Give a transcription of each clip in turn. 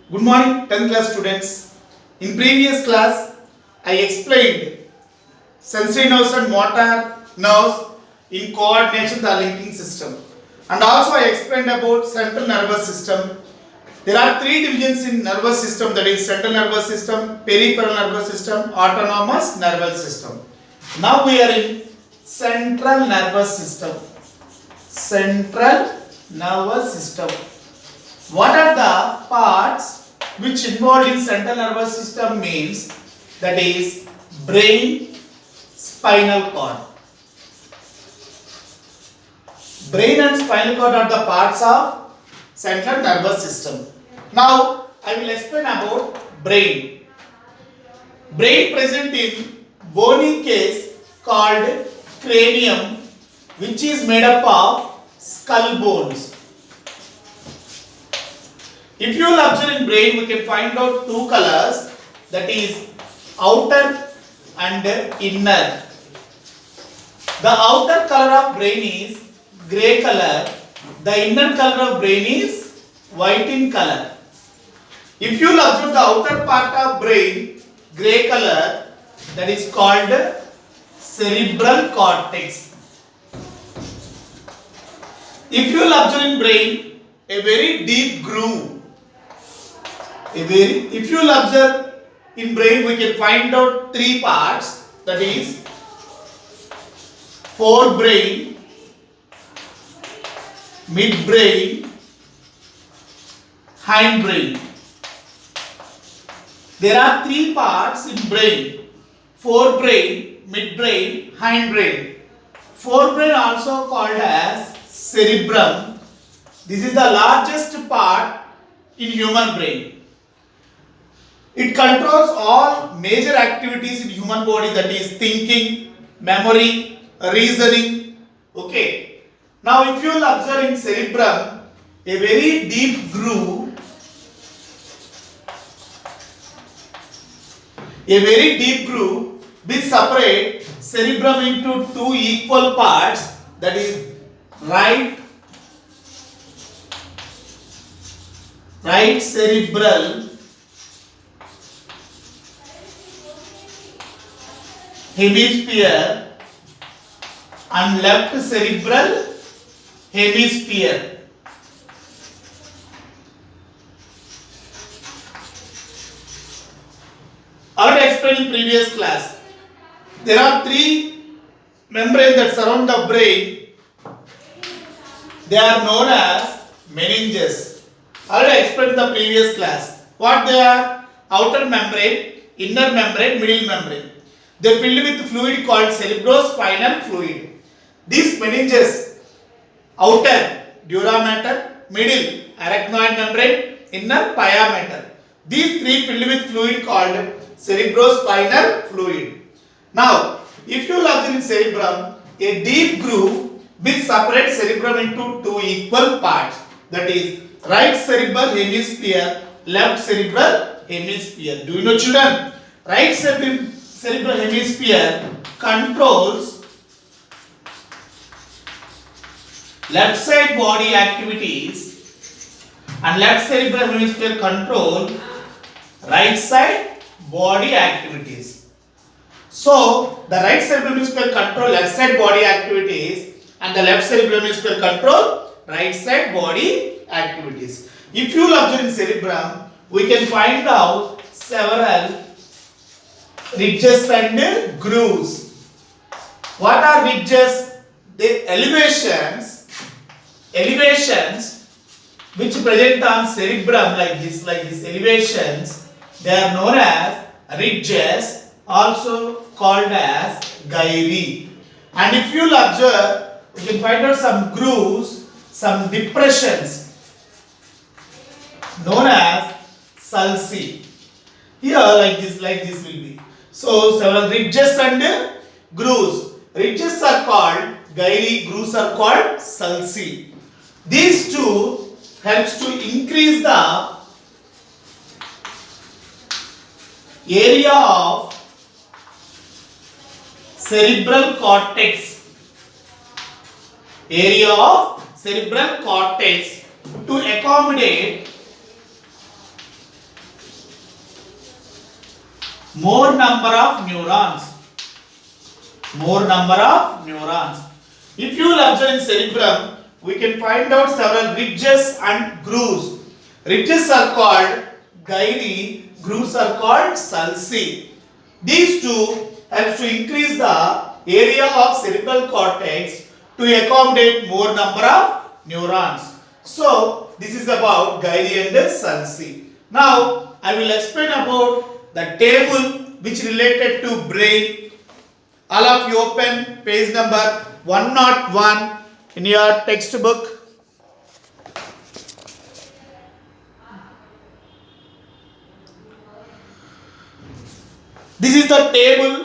Good morning, 10th class students. In previous class, I explained sensory nerves and motor nerves in coordination, the linking system. And also I explained about central nervous system. There are three divisions in nervous system, that is central nervous system, peripheral nervous system, autonomous nervous system. Now we are in central nervous system. Central nervous system. What are the parts which involved in central nervous system means, that is brain, spinal cord. Brain and spinal cord are the parts of central nervous system. Now I will explain about brain. Brain present in bony case called cranium, which is made up of skull bones. If you will observe in brain, we can find out two colors, that is outer and inner. The outer color of brain is grey color, the inner color of brain is white in color. If you will observe the outer part of brain, grey color, that is called cerebral cortex. If you will observe in brain, a very deep groove. If you will observe in brain, we can find out three parts, that is forebrain, midbrain, hindbrain. There are three parts in brain: forebrain, midbrain, hindbrain. Forebrain also called as cerebrum. This is the largest part in human brain. It controls all major activities in human body, that is thinking, memory, reasoning. Okay. Now if you will observe in cerebrum, a very deep groove, which separate cerebrum into two equal parts, that is right cerebral hemisphere and left cerebral hemisphere. Already explained in previous class. There are three membranes that surround the brain. They are known as meninges. Already explained in the previous class. What they are? Outer membrane, inner membrane, middle membrane. They are filled with fluid called cerebrospinal fluid. These meninges, outer dura mater, middle arachnoid membrane, inner pia mater. These three filled with fluid called cerebrospinal fluid. Now, if you observe in cerebrum, a deep groove which separates cerebrum into two equal parts, that is right cerebral hemisphere, left cerebral hemisphere. Do you know, children? Right cerebral hemisphere controls left side body activities and left cerebral hemisphere control right side body activities. So the right cerebral hemisphere control left side body activities and the left cerebral hemisphere control right side body activities. If you observe in cerebrum, we can find out several ridges and grooves. What are ridges? The elevations which present on cerebrum like this elevations, they are known as ridges, also called as gyri. And if you will observe, you can find out some grooves, some depressions known as sulci. Here like this will be. So several ridges and grooves. Ridges are called gyri, grooves are called sulci. These two helps to increase the area of cerebral cortex. Area of cerebral cortex to accommodate More number of neurons. More number of neurons. If you will observe in cerebrum, we can find out several ridges and grooves. Ridges are called gyri, grooves are called sulci. These two help to increase the area of cerebral cortex to accommodate more number of neurons. So, this is about gyri and sulci. Now, I will explain about the table which related to brain. All of you open page number 101 in your textbook. This is the table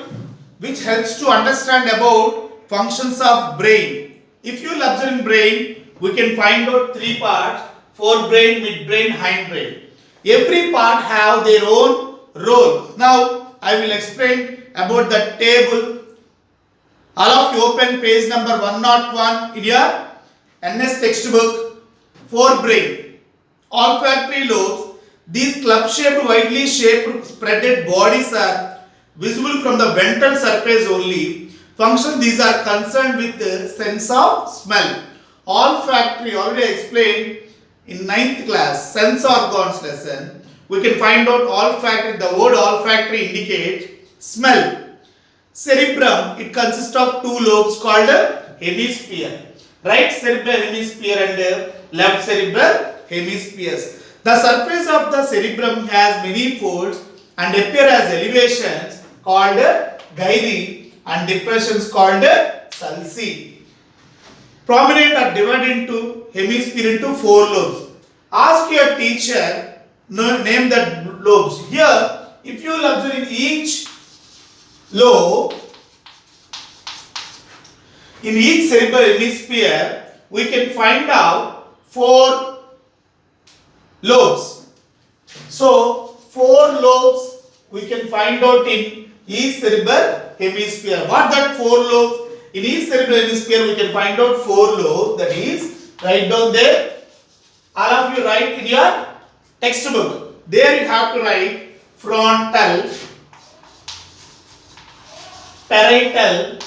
which helps to understand about functions of brain. If you will observe in brain, we can find out three parts: forebrain, midbrain, hindbrain. Every part have their own role. Now I will explain about the table. All of you open page number 101 in your NS textbook. Forebrain, olfactory lobes. These club-shaped, widely shaped, spreaded bodies are visible from the ventral surface only. Function: these are concerned with the sense of smell. Olfactory, already explained in 9th class, sense organs lesson. We can find out olfactory. The word olfactory indicates smell. Cerebrum, it consists of two lobes called hemisphere. Right cerebral hemisphere and left cerebral hemispheres. The surface of the cerebrum has many folds and appear as elevations called gyri and depressions called sulci. Prominent are divided into hemisphere into four lobes. Ask your teacher, name the lobes. Here, if you will observe in each lobe, in each cerebral hemisphere, we can find out four lobes. So, four lobes we can find out in each cerebral hemisphere. What that four lobes? In each cerebral hemisphere, we can find out four lobes. That is, write down there. All of you write in your textbook. There you have to write frontal, parietal,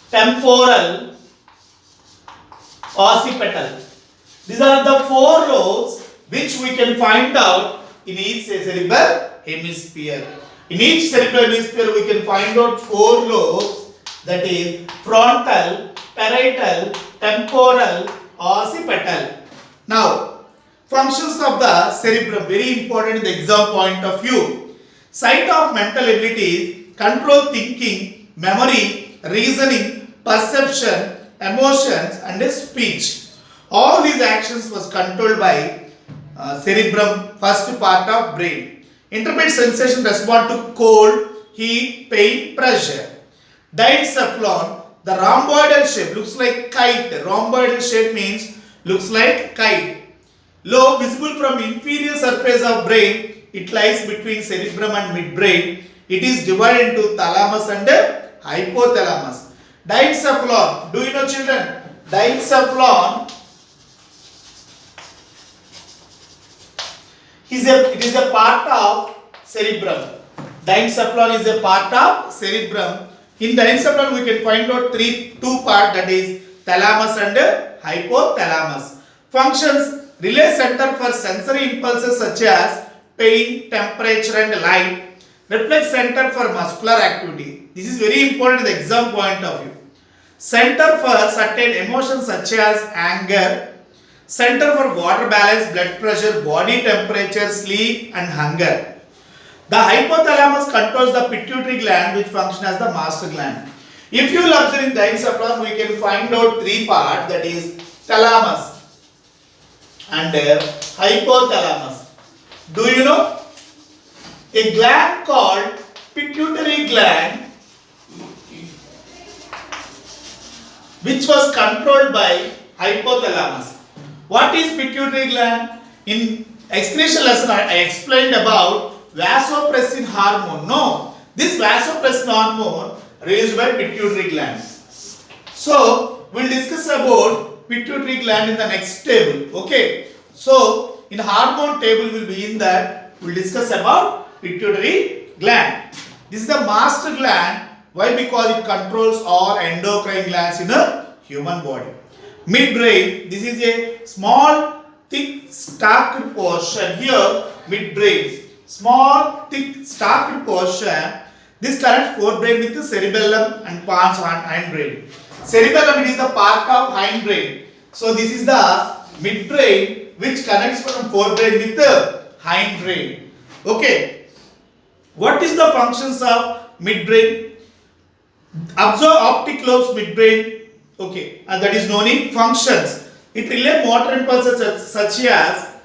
temporal, occipital. These are the four lobes which we can find out in each cerebral hemisphere. In each cerebral hemisphere, we can find out four lobes, that is frontal, parietal, temporal, occipital. Now, functions of the cerebrum, very important in the exam point of view. Site of mental abilities, control thinking, memory, reasoning, perception, emotions and speech. All these actions was controlled by cerebrum, first part of brain. Intermediate sensation respond to cold, heat, pain, pressure. Diencephalon, the rhomboidal shape looks like kite. Rhomboidal shape means looks like kite. Lobe visible from inferior surface of brain. It lies between cerebrum and midbrain. It is divided into thalamus and hypothalamus. Diencephalon, do you know children? Diencephalon it is a part of cerebrum. Diencephalon is a part of cerebrum. In diencephalon we can find out two parts, that is thalamus and hypothalamus. Functions: relay center for sensory impulses such as pain, temperature and light. Reflex center for muscular activity. This is very important in the exam point of view. Center for certain emotions such as anger. Center for water balance, blood pressure, body temperature, sleep and hunger. The hypothalamus controls the pituitary gland which functions as the master gland. If you will observe in diencephalon, we can find out three parts, that is thalamus and hypothalamus. Do you know? A gland called pituitary gland which was controlled by hypothalamus. What is pituitary gland? In excretion lesson I explained about vasopressin hormone. No, this vasopressin hormone released by pituitary gland. So we will discuss about pituitary gland in the next table. Okay. So in hormone table will be in that we will discuss about pituitary gland. This is the master gland. Why? Because it controls all endocrine glands in a human body. Midbrain, this is a small, thick, stalked portion. Here, midbrain, small, thick, stalked portion. This connects forebrain with the cerebellum and pons hindbrain. Cerebellum, it is the part of hindbrain. So this is the midbrain which connects from forebrain with the hindbrain. Okay. What is the functions of midbrain? Absorb optic lobes midbrain. Okay, and that is known in functions. It relays motor impulses such as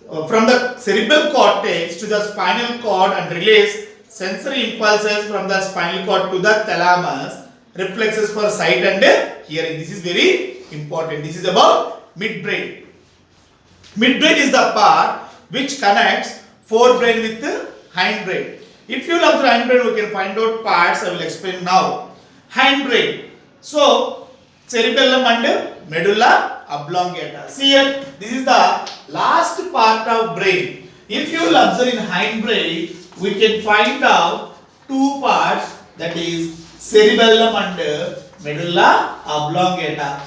from the cerebral cortex to the spinal cord and relays sensory impulses from the spinal cord to the thalamus, reflexes for sight and hearing. This is very important. This is about midbrain. Midbrain is the part which connects forebrain with the hindbrain. If you love the hindbrain, we can find out parts. I will explain now. Hindbrain. So, cerebellum and medulla oblongata. See here, this is the last part of brain. If you will observe in hindbrain, we can find out two parts, that is cerebellum and medulla oblongata.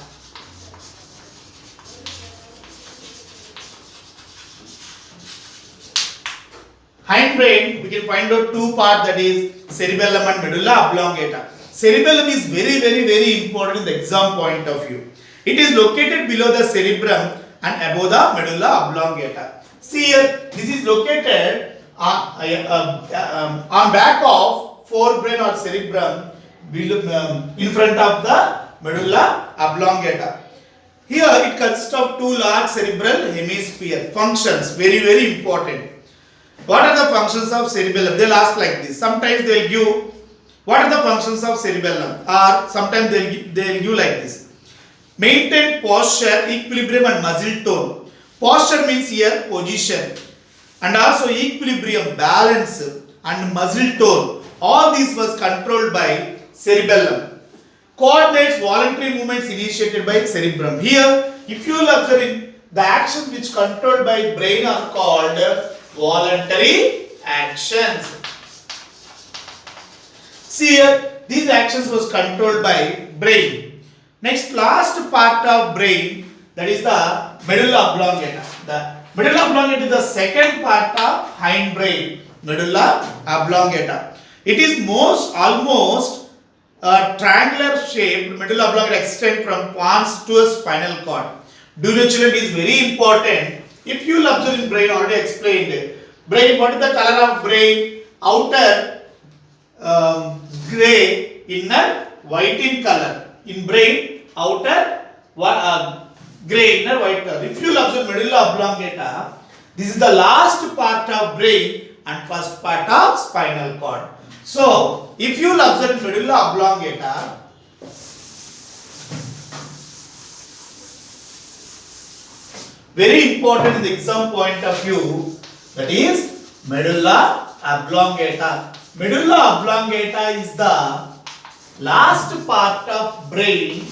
Hindbrain, we can find out two parts, that is cerebellum and medulla oblongata. Cerebellum is very important in the exam point of view. It is located below the cerebrum and above the medulla oblongata. See here, this is located on back of forebrain or cerebrum, in front of the medulla oblongata. Here it consists of two large cerebral hemispheres. Functions, very important. What are the functions of cerebellum? They'll ask like this. Sometimes they'll give, what are the functions of cerebellum? Or sometimes they'll give like this. Maintain posture, equilibrium and muscle tone. Posture means here position. And also equilibrium, balance and muscle tone. All these was controlled by cerebellum. Coordinates voluntary movements initiated by cerebrum. Here, if you will observe in the actions which controlled by brain are called voluntary actions. See here, these actions was controlled by brain. Next, last part of brain, that is the medulla oblongata. The medulla oblongata is the second part of hindbrain, medulla oblongata. It is almost triangular shaped. Medulla oblongata extends from pons to a spinal cord. Duration is very important. If you will observe in brain, already explained. Brain, what is the color of brain? Outer grey, inner white in color. In brain, outer grey, inner white color. If you will observe medulla oblongata, this is the last part of brain and first part of spinal cord. So, if you will observe medulla oblongata, very important in the exam point of view, that is medulla oblongata. Medulla oblongata is the last part of brain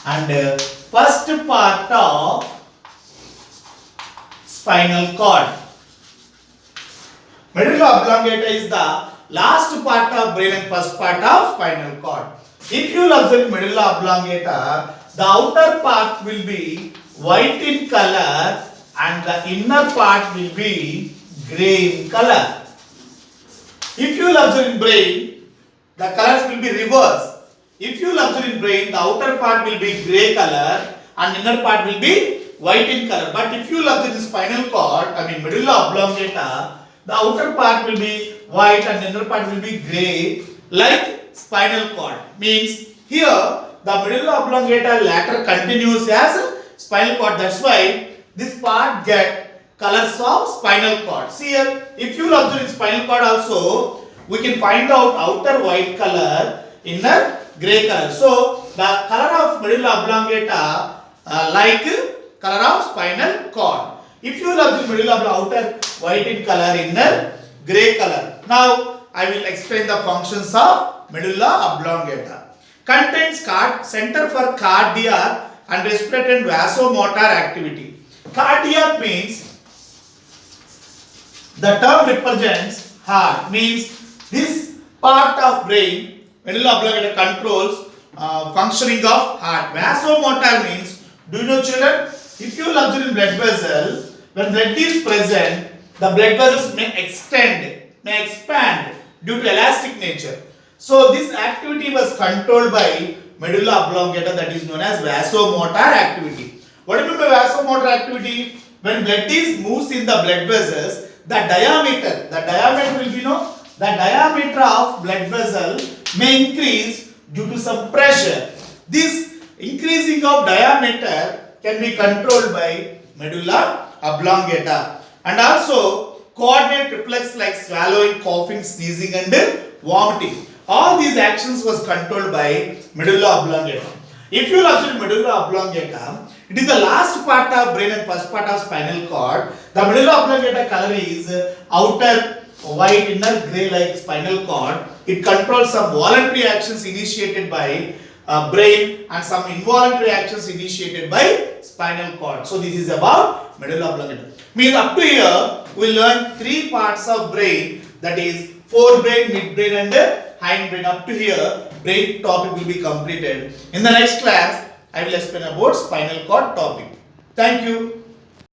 and first part of spinal cord. Medulla oblongata is the last part of brain and first part of spinal cord. If you will observe medulla oblongata, the outer part will be white in color and the inner part will be grey in color. If you will observe in brain, the colors will be reversed. If you will observe in brain, the outer part will be grey color and inner part will be white in color. But if you will observe in spinal cord, medulla oblongata, the outer part will be white and the inner part will be grey like spinal cord. Means here the medulla oblongata later continues as spinal cord. That's why this part get colors of spinal cord. See here, if you will observe in spinal cord also, we can find out outer white color, inner grey color. So the color of medulla oblongata like color of spinal cord. If you will observe medulla oblongata, outer white in color, inner grey color. Now I will explain the functions of medulla oblongata. Contains center for cardiac and respiratory and vasomotor activity. Cardiac means the term represents heart, means this part of brain, medulla oblongata, controls functioning of heart. Vasomotor means, do you know children, if you will observe in blood vessel, when blood is present, the blood vessels may expand due to elastic nature. So this activity was controlled by medulla oblongata, that is known as vasomotor activity. What do you mean by vasomotor activity? When blood is moves in the blood vessels, the diameter will be the diameter of blood vessel may increase due to some pressure. This increasing of diameter can be controlled by medulla oblongata, and also coordinate reflex like swallowing, coughing, sneezing and vomiting. All these actions was controlled by medulla oblongata. If you observe medulla oblongata, it is the last part of brain and first part of spinal cord. The medulla oblongata color is outer white, inner grey like spinal cord. It controls some voluntary actions initiated by brain and some involuntary actions initiated by spinal cord. So this is about medulla oblongata. Means up to here we learn three parts of brain, that is forebrain, midbrain and hindbrain. Up to here brain topic will be completed. In the next class I will explain about spinal cord topic. Thank you.